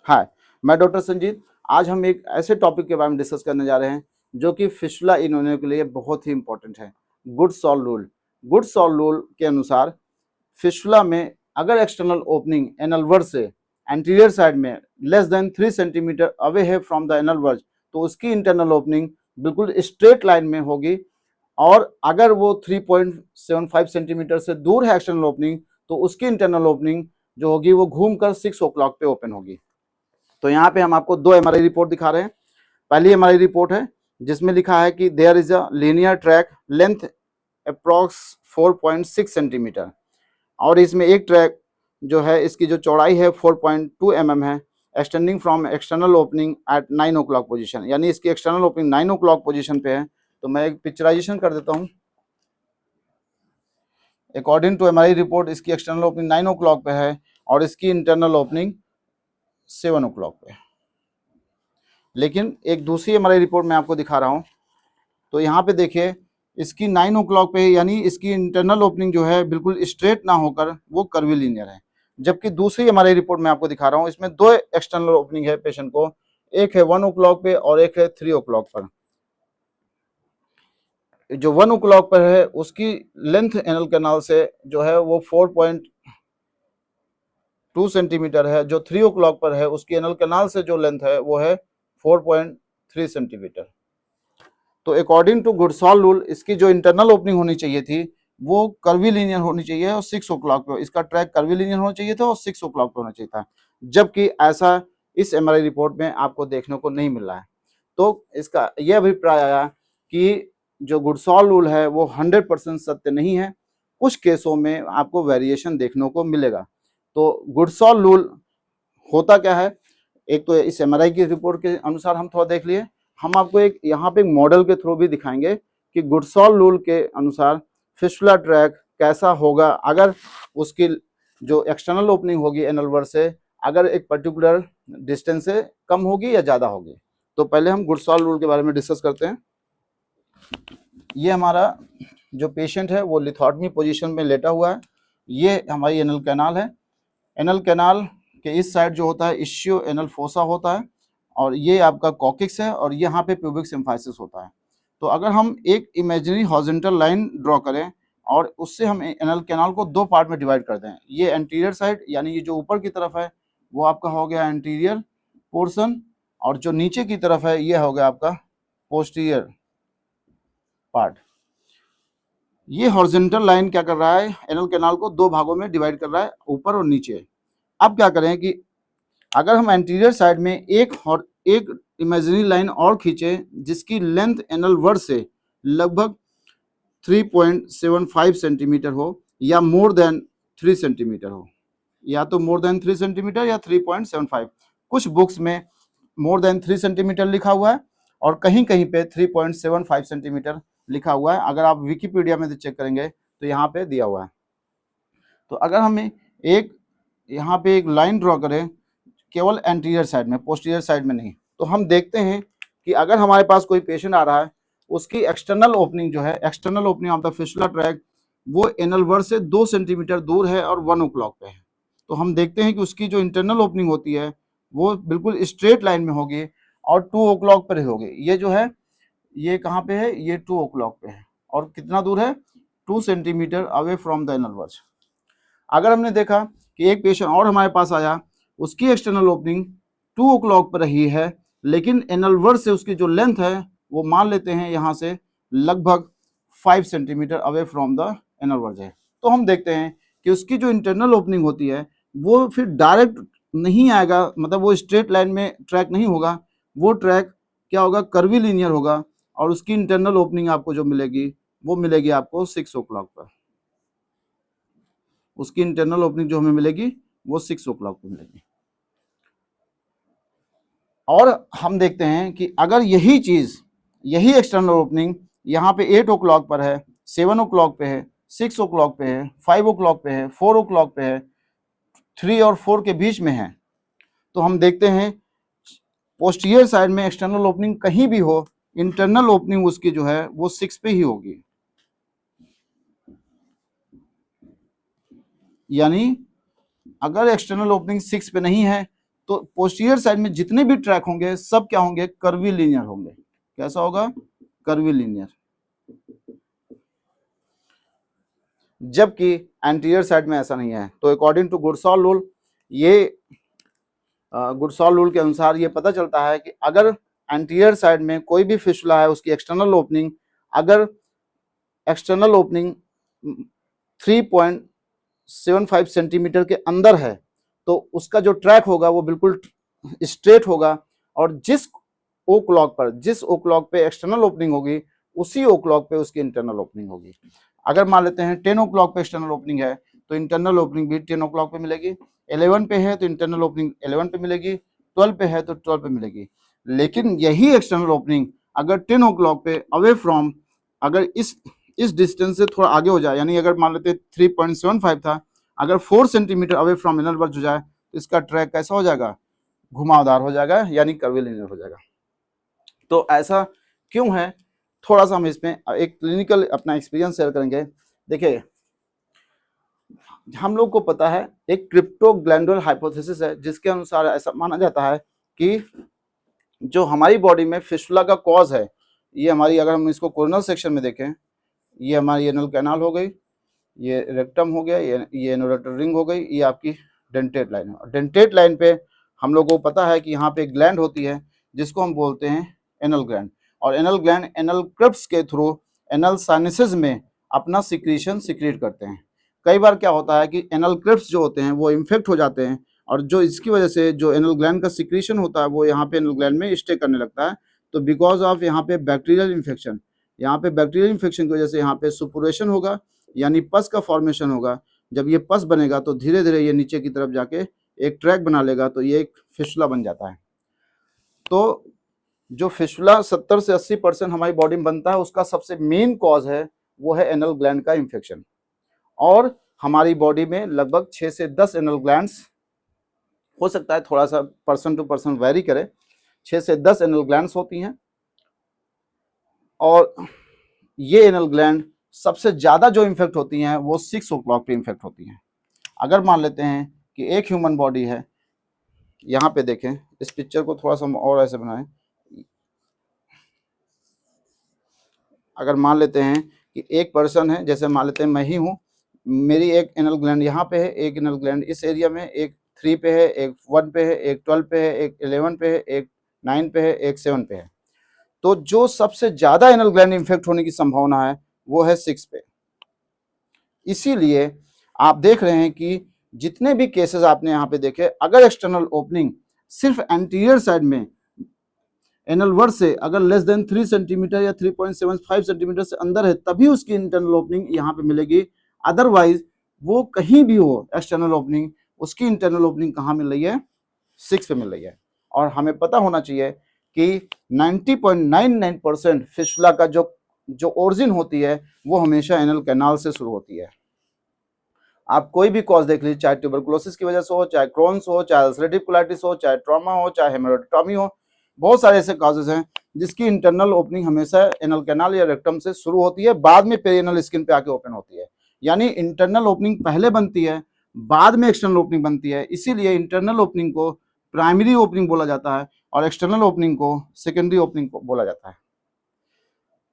हाय, मैं डॉक्टर संजीत। आज हम एक ऐसे टॉपिक के बारे में डिस्कस करने जा रहे हैं जो कि फिस्टुला इन्वोल्व के लिए बहुत ही इंपॉर्टेंट है। Good-sol rule. गुड-सॉल रूल के अनुसार फिस्टुला में अगर एक्सटर्नल ओपनिंग एनल वर्ज से एंटीरियर साइड में लेस देन 3 सेंटीमीटर अवे है फ्रॉम द एनल वर्ज, तो उसकी इंटरनल ओपनिंग बिल्कुल स्ट्रेट लाइन में होगी। और अगर वो 3.75 सेंटीमीटर से दूर है एक्सटर्नल ओपनिंग, तो उसकी इंटरनल ओपनिंग जो होगी वो घूमकर 6 o'clock पे ओपन होगी। तो यहाँ पे हम आपको दो एमआरआई रिपोर्ट दिखा रहे हैं। पहली एमआरआई रिपोर्ट है जिसमें लिखा है कि there is a linear track length approx 4.6 centimetre, और इसमें एक ट्रैक जो है इसकी जो चौड़ाई है 4.2 mm है, extending from external opening at 9 o'clock position, यानी इसकी एक्सटर्नल ओपनिंग 9 o'clock पोजीशन पे है। तो मैं एक पिक्चराइजेशन कर देता हूँ। अकॉर्डिंग टू एमआरआई रिपोर्ट इसकी एक्सटर्नल ओपनिंग 9 o'clock पे है और इसकी इंटरनल ओपनिंग 7 o'clock पे है। लेकिन एक दूसरी एमआरआई रिपोर्ट मैं आपको दिखा रहा हूँ। तो यहाँ पे देखिए इसकी 9 o'clock पे, यानी इसकी इंटरनल ओपनिंग जो है बिल्कुल स्ट्रेट ना होकर वो कर्वीलिनियर है। जबकि दूसरी एमआरआई रिपोर्ट मैं आपको दिखा रहा हूँ, इसमें दो एक्सटर्नल ओपनिंग है पेशेंट को, एक है 1 o'clock पे और एक है 3 o'clock पर। जो 1 o'clock पर है उसकी लेंथ एनल कैनाल से जो है वो 4.2 सेंटीमीटर है। जो 3 o'clock पर है उसकी एनल कैनाल से जो लेंथ है वो है 4.3 सेंटीमीटर। तो अकॉर्डिंग टू गुडसॉल रूल इसकी जो इंटरनल ओपनिंग होनी चाहिए थी वो कर्वीलिनियर होनी चाहिए और 6 o'clock पे, इसका ट्रैक कर्वीलिनियर होना चाहिए था और 6 o'clock पे होना चाहिए था, जबकि ऐसा इस एमआरआई रिपोर्ट में आपको देखने को नहीं मिल रहा है। तो इसका यह अभिप्राय आया कि जो गुडसॉल रूल है वो 100% सत्य नहीं है, कुछ केसों में आपको वेरिएशन देखने को मिलेगा। तो गुडसॉल रूल होता क्या है, एक तो इस एमआरआई की रिपोर्ट के अनुसार हम थोड़ा देख लिए, हम आपको एक यहाँ पे एक मॉडल के थ्रू भी दिखाएंगे कि गुडसॉल रूल के अनुसार फिस्टुला ट्रैक कैसा होगा अगर उसकी जो एक्सटर्नल ओपनिंग होगी एनल वर्ज से अगर एक पर्टिकुलर डिस्टेंस से कम होगी या ज़्यादा होगी। तो पहले हम गुडसॉल रूल के बारे में डिस्कस करते हैं। ये हमारा जो पेशेंट है वो लिथोटमी पोजीशन में लेटा हुआ है। ये हमारी एनल कैनाल है। एनल कैनाल के इस साइड जो होता है इश्यू एनल फोसा होता है, और ये आपका कॉकिक्स है, और यहाँ पे प्यूबिक सिम्फाइसिस होता है। तो अगर हम एक इमेजिनरी हॉरिजॉन्टल लाइन ड्रॉ करें और उससे हम एनल कैनाल को दो पार्ट में डिवाइड कर दें, ये एंटीरियर साइड यानी ये जो ऊपर की तरफ है वो आपका हो गया एंटीरियर पोर्शन, और जो नीचे की तरफ है ये हो गया आपका पोस्टीरियर पार्ट। ये हॉरिजॉन्टल लाइन क्या कर रहा है, एनल कैनाल को दो भागों में डिवाइड कर रहा है, ऊपर और नीचे। अब क्या करें कि अगर हम एंटीरियर साइड में एक इमेजिनरी लाइन और खींचे जिसकी लेंथ एनल वर्ज से लगभग 3.75 सेंटीमीटर हो या मोर देन 3 सेंटीमीटर हो, या तो मोर देन 3 सेंटीमीटर या 3.75। कुछ बुक्स में मोर देन 3 सेंटीमीटर लिखा हुआ है और कहीं कहीं पे 3.75 सेंटीमीटर लिखा हुआ है। अगर आप विकिपीडिया में चेक करेंगे तो यहाँ पे दिया हुआ है। तो अगर हमें एक यहाँ पे एक लाइन ड्रॉ करें केवल एंटीरियर साइड में, पोस्टीरियर साइड में नहीं, तो हम देखते हैं कि अगर हमारे पास कोई पेशेंट आ रहा है उसकी एक्सटर्नल ओपनिंग जो है, external opening of the fistula track वो एनल वर्ज से 2 सेंटीमीटर दूर है और 1 o'clock पे है। तो हम देखते हैं कि उसकी जो इंटरनल ओपनिंग होती है वो बिल्कुल स्ट्रेट लाइन में होगी और 2 o'clock पर होगी। ये जो है ये कहाँ पे है, ये 2 o'clock पे है और कितना दूर है, 2 centimetre away from the anal verge. अगर हमने देखा कि एक पेशेंट और हमारे पास आया, उसकी एक्सटर्नल ओपनिंग 2 o'clock पर रही है, लेकिन एनल वर्ज से उसकी जो लेंथ है वो मान लेते हैं यहाँ से लगभग 5 centimetre away from the anal verge है। तो हम देखते हैं कि उसकी जो इंटरनल ओपनिंग होती है वो फिर डायरेक्ट नहीं आएगा, मतलब वो स्ट्रेट लाइन में ट्रैक नहीं होगा, वो ट्रैक क्या होगा, कर्वीलिनियर होगा, और उसकी इंटरनल ओपनिंग आपको जो मिलेगी वो मिलेगी आपको 6 o'clock पर। उसकी इंटरनल ओपनिंग जो हमें मिलेगी वो 6 o'clock पर मिलेगी। और हम देखते हैं कि अगर यही चीज, यही एक्सटर्नल ओपनिंग यहाँ पे 8 o'clock पर है, 7 o'clock पे है, 6 o'clock पे है, 5 o'clock पे है, 4 o'clock पे है, 3 और 4 के बीच में है, तो हम देखते हैं पोस्टीरियर साइड में एक्सटर्नल ओपनिंग कहीं भी हो, इंटरनल ओपनिंग उसकी जो है वो 6 पे ही होगी। यानी अगर एक्सटर्नल ओपनिंग 6 पे नहीं है तो पोस्टीरियर साइड में जितने भी ट्रैक होंगे सब क्या होंगे, कर्वी लीनियर होंगे। कैसा होगा, कर्वी लीनियर। जबकि एंटीरियर साइड में ऐसा नहीं है। तो अकॉर्डिंग टू गुडसॉल रूल, ये गुडसॉल रूल के अनुसार ये पता चलता है कि अगर एंटीरियर साइड में कोई भी फिस्टुला है, उसकी एक्सटर्नल ओपनिंग, अगर एक्सटर्नल ओपनिंग 3.75 सेंटीमीटर के अंदर है, तो उसका जो ट्रैक होगा वो बिल्कुल स्ट्रेट होगा, और जिस ओ क्लॉक पे एक्सटर्नल ओपनिंग होगी, उसी ओ क्लॉक पे उसकी इंटरनल ओपनिंग होगी। अगर मान लेते हैं 10 ओ क्लॉक पे एक्सटर्नल ओपनिंग है, तो इंटरनल ओपनिंग भी 10 ओ क्लॉक पे मिलेगी। 11 पे है तो इंटरनल ओपनिंग 11 पे मिलेगी। 12 पे है तो 12 पे मिलेगी। लेकिन यही एक्सटर्नल ओपनिंग अगर 10 ओ क्लॉक पे अवे फ्रॉम, अगर इस डिस्टेंस से थोड़ा आगे हो जाए, यानी अगर मान लेते 3.75 था, अगर 4 centimetre away from inner verge हो जाए, तो इसका ट्रैक कैसा हो जाएगा, घुमावदार हो जाएगा, यानी कर्वीलिनियर हो जाएगा। तो ऐसा क्यों है, थोड़ा सा हम इसमें एक क्लिनिकल अपना एक्सपीरियंस शेयर करेंगे। देखिए, हम लोग को पता है एक क्रिप्टोग्लैंडुलर हाइपोथेसिस है, जिसके अनुसार ऐसा माना जाता है कि जो हमारी बॉडी में फिस्टुला का कॉज है, ये हमारी, अगर हम इसको कोरोनल सेक्शन में देखें, ये हमारी एनल कैनाल हो गई, ये रेक्टम हो गया, ये एनोरेटर रिंग हो गई, ये आपकी डेंटेट लाइन है। डेंटेट लाइन पे हम लोगों को पता है कि यहाँ पे ग्लैंड होती है, जिसको हम बोलते हैं एनल ग्लैंड, और एनल ग्लैंड एनल क्रिप्स के थ्रू एनल साइनसेस में अपना सिक्रीशन सिक्रीट करते हैं। कई बार क्या होता है कि एनल क्रिप्स जो होते हैं वो इन्फेक्ट हो जाते हैं, और जो इसकी वजह से जो एनल ग्लैंड का सिक्रीशन होता है वो यहाँ पे एनल ग्लैंड में स्टे करने लगता है। तो बिकॉज ऑफ यहाँ पे बैक्टीरियल इन्फेक्शन, यहाँ पे बैक्टीरियल इन्फेक्शन की वजह से यहाँ पे सुपुरेशन होगा, यानी पस का फॉर्मेशन होगा। जब ये पस बनेगा तो धीरे धीरे ये नीचे की तरफ जाके एक ट्रैक बना लेगा, तो ये एक फिस्टुला बन जाता है। तो जो फिस्टुला 70 से 80% हमारी बॉडी में बनता है, उसका सबसे मेन कॉज है वो है एनल ग्लैंड का इन्फेक्शन। और हमारी बॉडी में लगभग 6 से 10 एनल ग्लैंड्स, हो सकता है थोड़ा सा पर्सन टू पर्सन वेरी करे, 6 से 10 एनल ग्लैंड्स होती हैं। और ये एनल ग्लैंड सबसे ज़्यादा जो इन्फेक्ट होती हैं वो 6 ओ क्लॉक पे इन्फेक्ट होती हैं। अगर मान लेते हैं कि एक ह्यूमन बॉडी है, यहाँ पे देखें, इस पिक्चर को थोड़ा सा और ऐसे बनाएं। अगर मान लेते हैं कि एक पर्सन है, जैसे मान लेते हैं मैं ही हूँ, मेरी एक एनल ग्लैंड यहाँ पे है, एक एनल ग्लैंड इस एरिया में, एक 3 पे है, एक 1 पे है, एक 12 पे है, एक 11 पे है, एक 9 पे है, एक 7 पे है। तो जो सबसे ज़्यादा एनल ग्लैंड इन्फेक्ट होने की संभावना है वो है 6 पे। इसीलिए आप देख रहे हैं कि जितने भी केसेस आपने यहाँ पे देखे, अगर एक्सटर्नल ओपनिंग सिर्फ एंटीरियर साइड में एनल वर्ड से अगर लेस देन 3 सेंटीमीटर या 3.75 सेंटीमीटर से अंदर है, तभी उसकी इंटरनल ओपनिंग यहाँ पे मिलेगी। अदरवाइज वो कहीं भी हो एक्सटर्नल ओपनिंग, उसकी इंटरनल ओपनिंग कहाँ मिल रही है, 6 पे मिल रही है। और हमें पता होना चाहिए कि 90.99% फिस्टुला का जो ओरिजिन होती है वो हमेशा एनल कैनाल से शुरू होती है। आप कोई भी कॉज देख लीजिए, चाहे ट्यूबरकुलोसिस की वजह से हो, चाहे क्रोन्स हो, चाहे अल्सरेटिव कोलाइटिस हो, चाहे ट्रॉमा हो, चाहे हेमोरेक्टोमी हो, बहुत सारे ऐसे कॉजेज हैं जिसकी इंटरनल ओपनिंग हमेशा एनल कैनाल या रेक्टम से शुरू होती है, बाद में पेरिनेल स्किन पे आके ओपन होती है। यानी इंटरनल ओपनिंग पहले बनती है, बाद में एक्सटर्नल ओपनिंग बनती है। इसीलिए इंटरनल ओपनिंग को प्राइमरी ओपनिंग बोला जाता है और एक्सटर्नल ओपनिंग को सेकेंडरी ओपनिंग को बोला जाता है।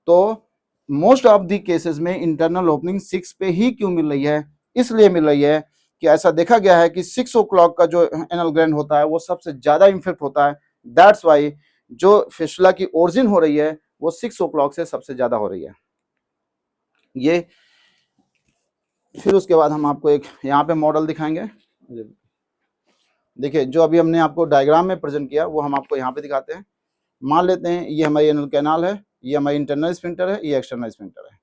तो मोस्ट ऑफ दी केसेस में इंटरनल ओपनिंग 6 पे ही क्यों मिल रही है, इसलिए मिल रही है कि ऐसा देखा गया है कि 6 ओ क्लॉक का जो एनल ग्लैंड होता है वो सबसे ज्यादा इन्फेक्ट होता है। दैट्स वाई जो फिस्टुला की ओरिजिन हो रही है वो 6 ओ क्लॉक से सबसे ज्यादा हो रही है। ये फिर उसके बाद हम आपको एक यहाँ पे मॉडल दिखाएंगे। देखिए, जो अभी हमने आपको डायग्राम में प्रेजेंट किया वो हम आपको यहाँ पे दिखाते हैं। मान लेते हैं ये हमारी एनल कैनाल है, ये हमारी इंटरनल स्फिंक्टर है, ये एक्सटर्नल स्फिंक्टर है,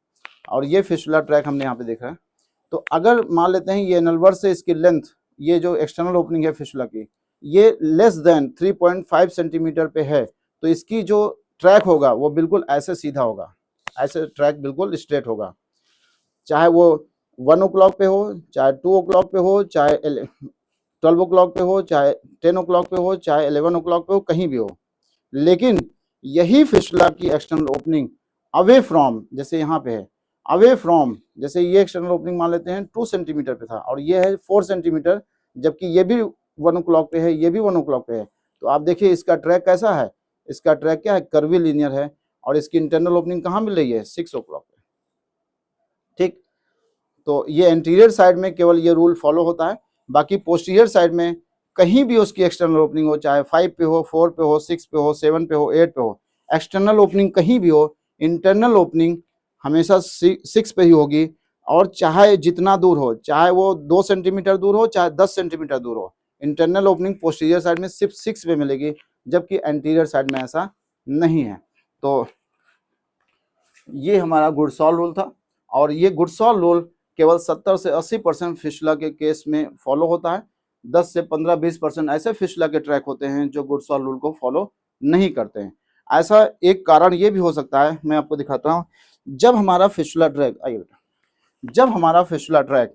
और ये फिस्टुला ट्रैक हमने यहाँ पे देखा है। तो अगर मान लेते हैं ये एनल वर्ड से इसकी लेंथ, ये जो एक्सटर्नल ओपनिंग है फिस्टुला की, ये लेस देन 3.5 सेंटीमीटर पे है, तो इसकी जो ट्रैक होगा वो बिल्कुल ऐसे सीधा होगा, ऐसे ट्रैक बिल्कुल स्ट्रेट होगा। चाहे वो 1 ओ क्लॉक पे हो, चाहे 2 ओ क्लॉक पे हो, चाहे 12 ओ क्लॉक पे हो, चाहे 10 ओ क्लॉक पे हो, चाहे 11 ओ क्लॉक पे हो, कहीं भी हो। लेकिन यही फिस्टुला की एक्सटर्नल ओपनिंग अवे फ्रॉम, जैसे यहाँ पे है, अवे फ्रॉम, जैसे ये एक्सटर्नल ओपनिंग मान लेते हैं 2 सेंटीमीटर पे था और ये है 4 सेंटीमीटर, जबकि ये भी 1 o'clock पे है, ये भी 1 o'clock पे है। तो आप देखिए इसका ट्रैक कैसा है, इसका ट्रैक क्या है, कर्वी लीनियर है, और इसकी इंटरनल ओपनिंग कहाँ मिल रही है, 6 o'clock पे। ठीक, तो ये एंटीरियर साइड में केवल ये रूल फॉलो होता है, बाकी पोस्टीरियर साइड में कहीं भी उसकी एक्सटर्नल ओपनिंग हो, चाहे 5 पे हो, 4 पे हो, 6 पे हो, 7 पे हो, 8 पे हो, एक्सटर्नल ओपनिंग कहीं भी हो, इंटरनल ओपनिंग हमेशा 6 पे ही होगी। और चाहे जितना दूर हो, चाहे वो 2 सेंटीमीटर दूर हो, चाहे 10 सेंटीमीटर दूर हो, इंटरनल ओपनिंग पोस्टीरियर साइड में सिर्फ 6 पे मिलेगी, जबकि एंटीरियर साइड में ऐसा नहीं है। तो ये हमारा गुडसॉल रूल था, और ये गुडसॉल रूल केवल 70 से 80% फिशुला के केस में फॉलो होता है। 10 से 15-20% ऐसे फिशुला के ट्रैक होते हैं जो गुडसॉल रूल को फॉलो नहीं करते हैं। ऐसा एक कारण ये भी हो सकता है, मैं आपको दिखाता हूँ। जब हमारा फिशुला ट्रैक, आइए बेटा, जब हमारा फिशुला ट्रैक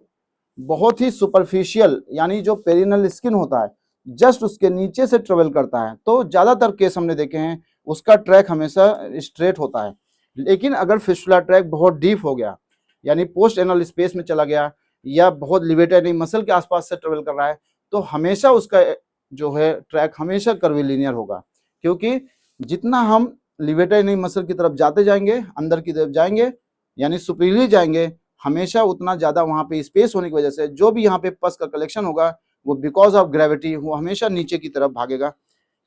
बहुत ही सुपरफिशियल, यानी जो पेरिनल स्किन होता है जस्ट उसके नीचे से ट्रेवल करता है, तो ज्यादातर केस हमने देखे हैं उसका ट्रैक हमेशा स्ट्रेट होता है। लेकिन अगर फिशुला ट्रैक बहुत डीप हो गया, यानी पोस्ट एनल स्पेस में चला गया, या बहुत लिवेटर मसल के आसपास से ट्रेवल कर रहा है, तो हमेशा उसका जो है ट्रैक हमेशा कर्वीलिनियर होगा। क्योंकि जितना हम लिवेटर मसल की तरफ जाते जाएंगे, अंदर की तरफ जाएंगे, यानी सुपीरियरली जाएंगे, हमेशा उतना ज्यादा वहां पे स्पेस होने की वजह से जो भी यहाँ पे पस का कलेक्शन होगा वो बिकॉज ऑफ ग्रेविटी वो हमेशा नीचे की तरफ भागेगा।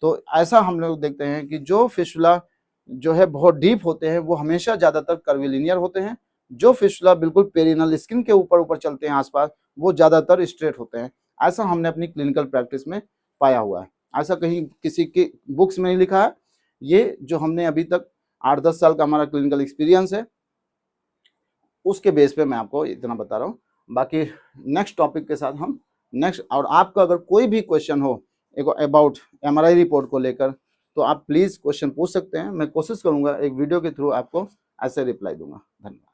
तो ऐसा हम लोग देखते हैं कि जो फिशुला जो है बहुत डीप होते हैं वो हमेशा ज्यादातर कर्वीलिनियर होते हैं। जो फिशुला बिल्कुल पेरिनल स्किन के ऊपर ऊपर चलते हैं आसपास, वो ज्यादातर स्ट्रेट होते हैं। ऐसा हमने अपनी क्लिनिकल प्रैक्टिस में पाया हुआ है, ऐसा कहीं किसी की बुक्स में नहीं लिखा है। ये जो हमने अभी तक 8-10 साल का हमारा क्लिनिकल एक्सपीरियंस है, उसके बेस पे मैं आपको इतना बता रहा हूँ। बाकी नेक्स्ट टॉपिक के साथ हम नेक्स्ट, और आपका अगर कोई भी क्वेश्चन हो अबाउट MRI रिपोर्ट को लेकर, तो आप प्लीज़ क्वेश्चन पूछ सकते हैं। मैं कोशिश करूंगा एक वीडियो के थ्रू आपको ऐसे रिप्लाई दूंगा। धन्यवाद।